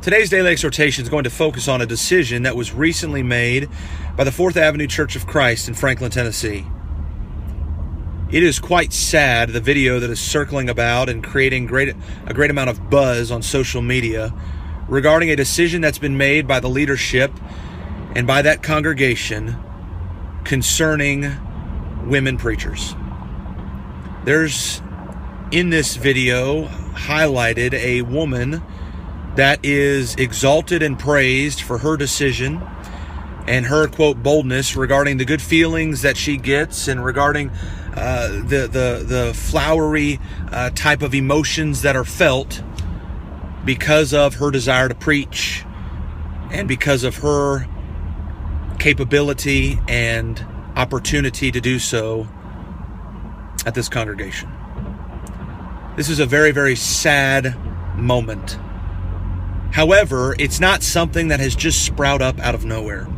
Today's daily exhortation is going to focus on a decision that was recently made by the Fourth Avenue Church of Christ in Franklin, Tennessee. It is quite sad, the video that is circling about and creating a great amount of buzz on social media regarding a decision that's been made by the leadership and by that congregation concerning women preachers. There's, in this video, highlighted a woman that is exalted and praised for her decision and her, quote, boldness regarding the good feelings that she gets and regarding the flowery type of emotions that are felt because of her desire to preach and because of her capability and opportunity to do so at this congregation. This is a very, very sad moment. However, it's not something that has just sprouted up out of nowhere.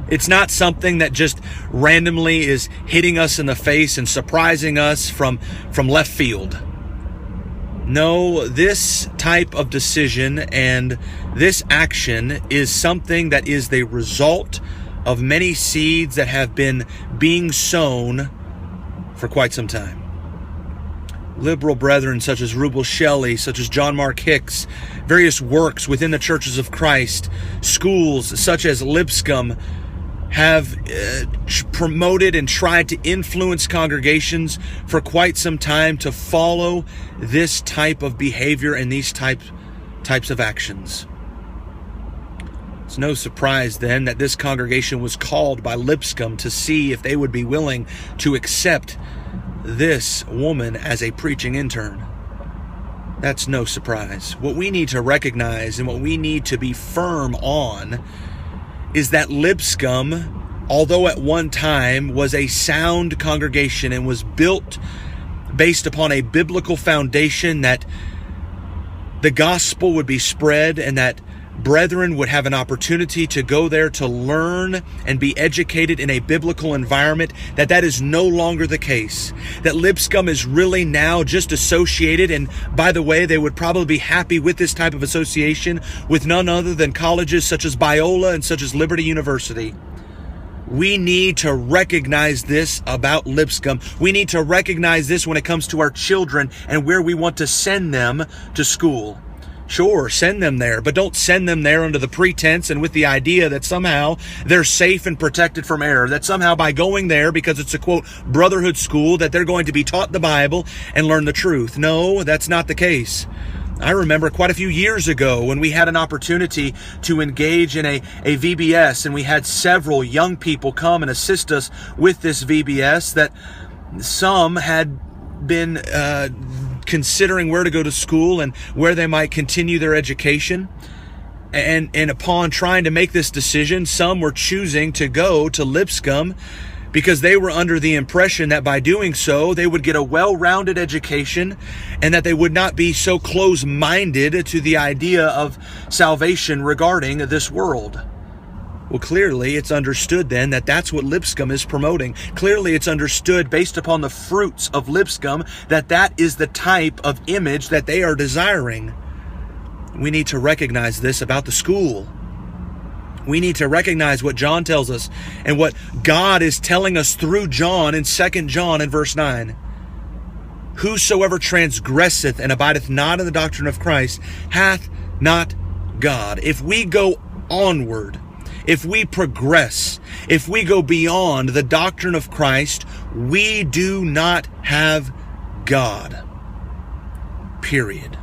It's not something that just randomly is hitting us in the face and surprising us from left field. No, this type of decision and this action is something that is the result of many seeds that have been being sown for quite some time. Liberal brethren such as Rubel Shelley, such as John Mark Hicks, various works within the churches of Christ, schools such as Lipscomb have promoted and tried to influence congregations for quite some time to follow this type of behavior and these types of actions. It's no surprise then that this congregation was called by Lipscomb to see if they would be willing to accept this woman as a preaching intern. That's no surprise. What we need to recognize and what we need to be firm on is that Lipscomb, although at one time was a sound congregation and was built based upon a biblical foundation that the gospel would be spread and that brethren would have an opportunity to go there to learn and be educated in a biblical environment, that is no longer the case. That Lipscomb is really now just associated, and by the way, they would probably be happy with this type of association with none other than colleges such as Biola and such as Liberty University. We need to recognize this about Lipscomb. We need to recognize this when it comes to our children and where we want to send them to school. Sure, send them there, but don't send them there under the pretense and with the idea that somehow they're safe and protected from error, that somehow by going there, because it's a, quote, brotherhood school, that they're going to be taught the Bible and learn the truth. No, that's not the case. I remember quite a few years ago when we had an opportunity to engage in a VBS, and we had several young people come and assist us with this VBS, that some had been considering where to go to school and where they might continue their education. And upon trying to make this decision, some were choosing to go to Lipscomb because they were under the impression that by doing so, they would get a well-rounded education and that they would not be so close-minded to the idea of salvation regarding this world. Well, clearly it's understood then that that's what Lipscomb is promoting. Clearly it's understood based upon the fruits of Lipscomb that that is the type of image that they are desiring. We need to recognize this about the school. We need to recognize what John tells us and what God is telling us through John in 2 John in verse 9. Whosoever transgresseth and abideth not in the doctrine of Christ hath not God. If we go onward, if we progress, if we go beyond the doctrine of Christ, we do not have God. Period.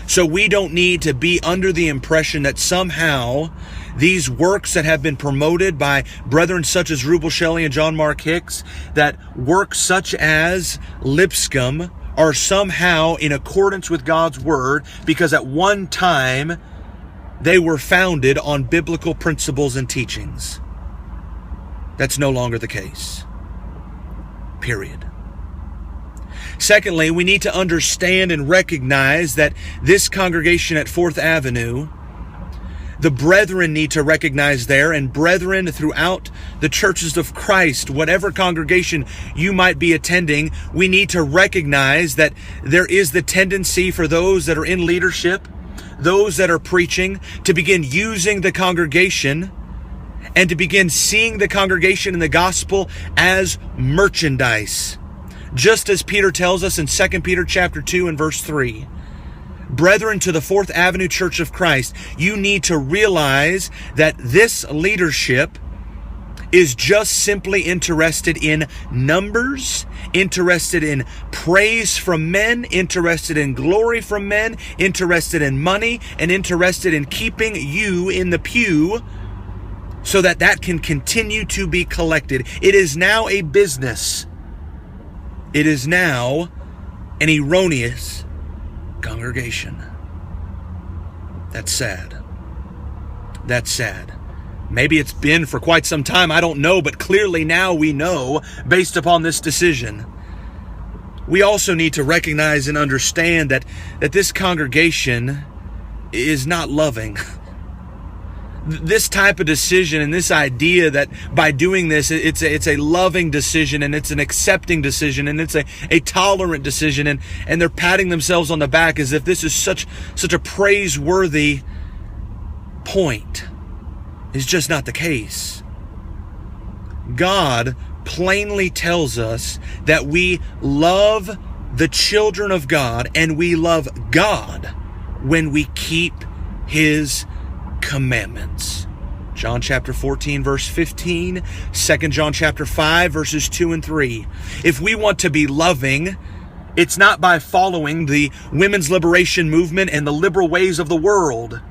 So we don't need to be under the impression that somehow these works that have been promoted by brethren such as Rubel Shelley and John Mark Hicks, that works such as Lipscomb are somehow in accordance with God's word because at one time they were founded on biblical principles and teachings. That's no longer the case. Period. Secondly, we need to understand and recognize that this congregation at Fourth Avenue, the brethren need to recognize there, and brethren throughout the churches of Christ, whatever congregation you might be attending, we need to recognize that there is the tendency for those that are in leadership those that are preaching to begin using the congregation and to begin seeing the congregation and the gospel as merchandise. Just as Peter tells us in 2 Peter chapter 2 and verse 3. Brethren, to the Fourth Avenue Church of Christ, you need to realize that this leadership is just simply interested in numbers, interested in praise from men, interested in glory from men, interested in money, and interested in keeping you in the pew so that that can continue to be collected. It is now a business. It is now an erroneous congregation. That's sad. That's sad. Maybe it's been for quite some time, I don't know, but clearly now we know based upon this decision. We also need to recognize and understand that this congregation is not loving. This type of decision and this idea that by doing this, it's a loving decision and it's an accepting decision and it's a tolerant decision and they're patting themselves on the back as if this is such a praiseworthy point. Is just not the case. God plainly tells us that we love the children of God and we love God when we keep His commandments. John chapter 14 verse 15, 2 John chapter 5 verses 2 and 3. If we want to be loving, it's not by following the women's liberation movement and the liberal ways of the world.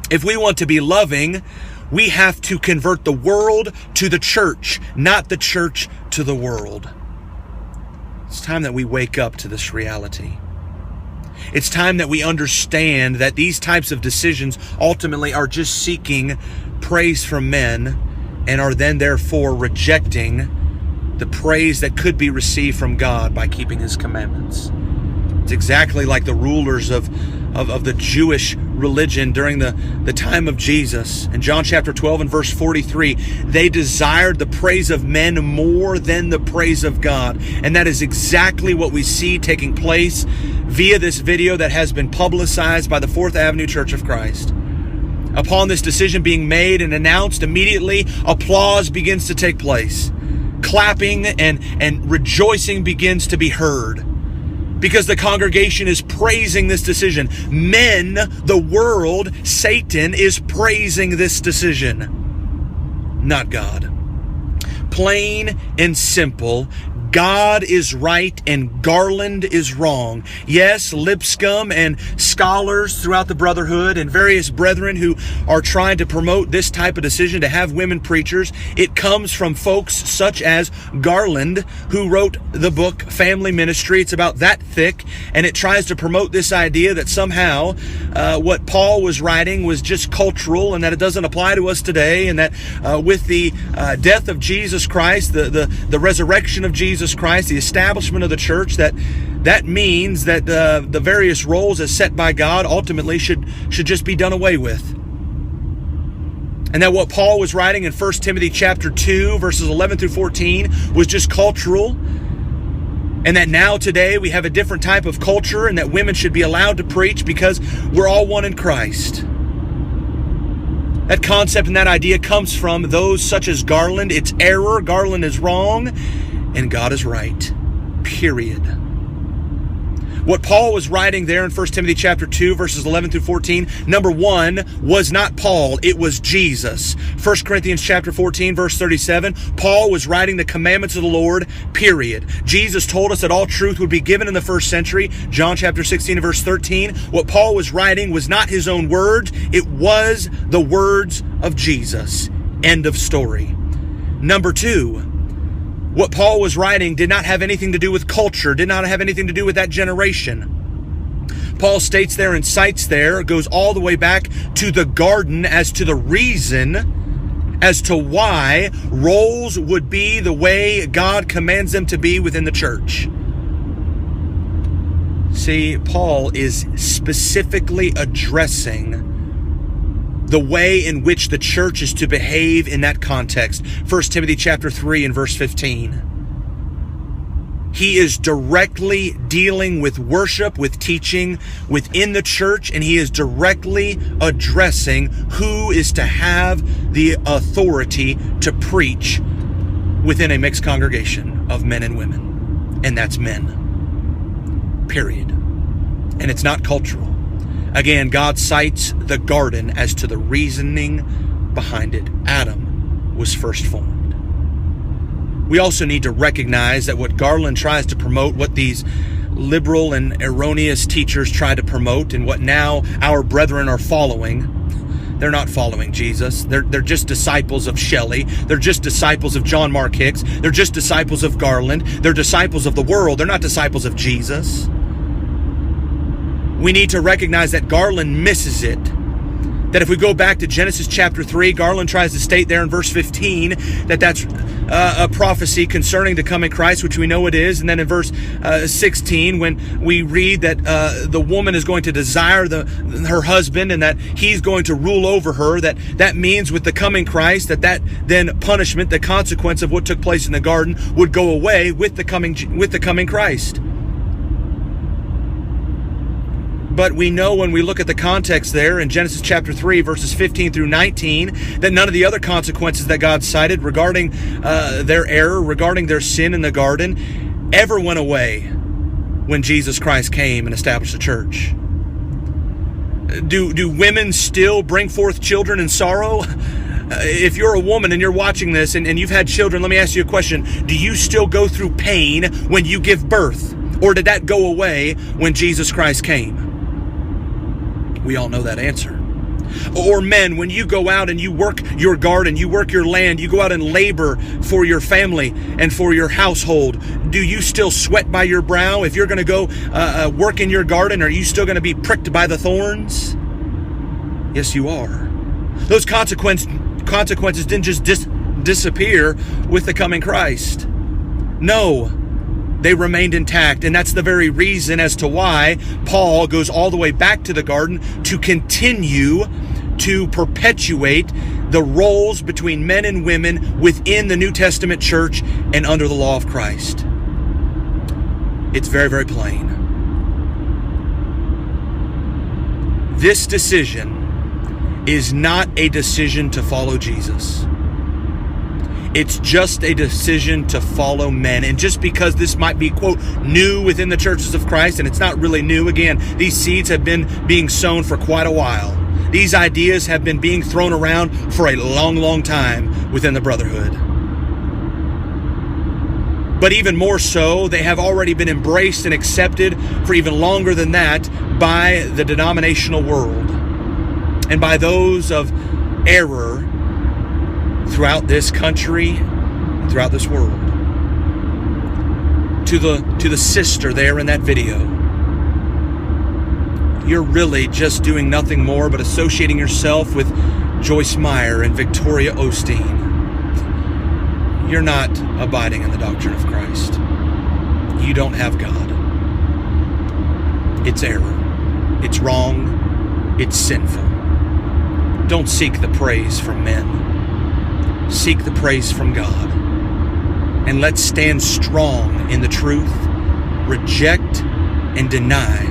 If we want to be loving, we have to convert the world to the church, not the church to the world. It's time that we wake up to this reality. It's time that we understand that these types of decisions ultimately are just seeking praise from men and are then therefore rejecting the praise that could be received from God by keeping His commandments. It's exactly like the rulers of the Jewish religion during the time of Jesus. In John chapter 12 and verse 43, they desired the praise of men more than the praise of God. And that is exactly what we see taking place via this video that has been publicized by the Fourth Avenue Church of Christ. Upon this decision being made and announced, immediately applause begins to take place. Clapping and rejoicing begins to be heard. Because the congregation is praising this decision. Men, the world, Satan is praising this decision. Not God. Plain and simple, God is right and Garland is wrong. Yes, Lipscomb and scholars throughout the Brotherhood and various brethren who are trying to promote this type of decision to have women preachers, it comes from folks such as Garland, who wrote the book Family Ministry. It's about that thick, and it tries to promote this idea that somehow what Paul was writing was just cultural and that it doesn't apply to us today, and that with the death of Jesus Christ, the resurrection of Jesus Christ, the establishment of the church, that means that the various roles as set by God ultimately should just be done away with. And that what Paul was writing in 1 Timothy chapter 2 verses 11 through 14 was just cultural. And that now today we have a different type of culture and that women should be allowed to preach because we're all one in Christ. That concept and that idea comes from those such as Garland. It's error. Garland is wrong and God is right. Period. What Paul was writing there in 1 Timothy chapter 2, verses 11 through 14, number one, was not Paul, it was Jesus. 1 Corinthians chapter 14, verse 37, Paul was writing the commandments of the Lord, period. Jesus told us that all truth would be given in the first century. John chapter 16 and verse 13, what Paul was writing was not his own words, it was the words of Jesus. End of story. Number two, what Paul was writing did not have anything to do with culture, did not have anything to do with that generation. Paul states there and cites there, goes all the way back to the garden as to the reason as to why roles would be the way God commands them to be within the church. See, Paul is specifically addressing the way in which the church is to behave in that context. 1 Timothy chapter 3 and verse 15. He is directly dealing with worship, with teaching within the church, and he is directly addressing who is to have the authority to preach within a mixed congregation of men and women. And that's men. Period. And it's not cultural. Again, God cites the garden as to the reasoning behind it. Adam was first formed. We also need to recognize that what Garland tries to promote, what these liberal and erroneous teachers try to promote, and what now our brethren are following, they're not following Jesus. They're just disciples of Shelley. They're just disciples of John Mark Hicks. They're just disciples of Garland. They're disciples of the world. They're not disciples of Jesus. We need to recognize that Garland misses it. That if we go back to Genesis chapter 3, Garland tries to state there in verse 15 that that's a prophecy concerning the coming Christ, which we know it is. And then in verse 16, when we read that the woman is going to desire her husband and that he's going to rule over her, that means with the coming Christ, that then punishment, the consequence of what took place in the garden, would go away with the coming Christ. But we know when we look at the context there in Genesis chapter 3, verses 15 through 19, that none of the other consequences that God cited regarding their error, regarding their sin in the garden, ever went away when Jesus Christ came and established the church. Do women still bring forth children in sorrow? If you're a woman and you're watching this and you've had children, let me ask you a question. Do you still go through pain when you give birth? Or did that go away when Jesus Christ came? We all know that answer. Or men, when you go out and you work your garden, you work your land, you go out and labor for your family and for your household, do you still sweat by your brow? If you're going to go work in your garden, are you still going to be pricked by the thorns? Yes, you are. Those consequences didn't just disappear with the coming Christ. No. They remained intact, and that's the very reason as to why Paul goes all the way back to the garden to continue to perpetuate the roles between men and women within the New Testament church and under the law of Christ. It's very, very plain. This decision is not a decision to follow Jesus. It's just a decision to follow men. And just because this might be, quote, new within the churches of Christ, and it's not really new, again, these seeds have been being sown for quite a while. These ideas have been being thrown around for a long, long time within the brotherhood. But even more so, they have already been embraced and accepted for even longer than that by the denominational world and by those of error throughout this country, throughout this world. To the sister there in that video, you're really just doing nothing more but associating yourself with Joyce Meyer and Victoria Osteen. You're not abiding in the doctrine of Christ. You don't have God. It's error. It's wrong. It's sinful. Don't seek the praise from men. Seek the praise from God. And let's stand strong in the truth, reject and deny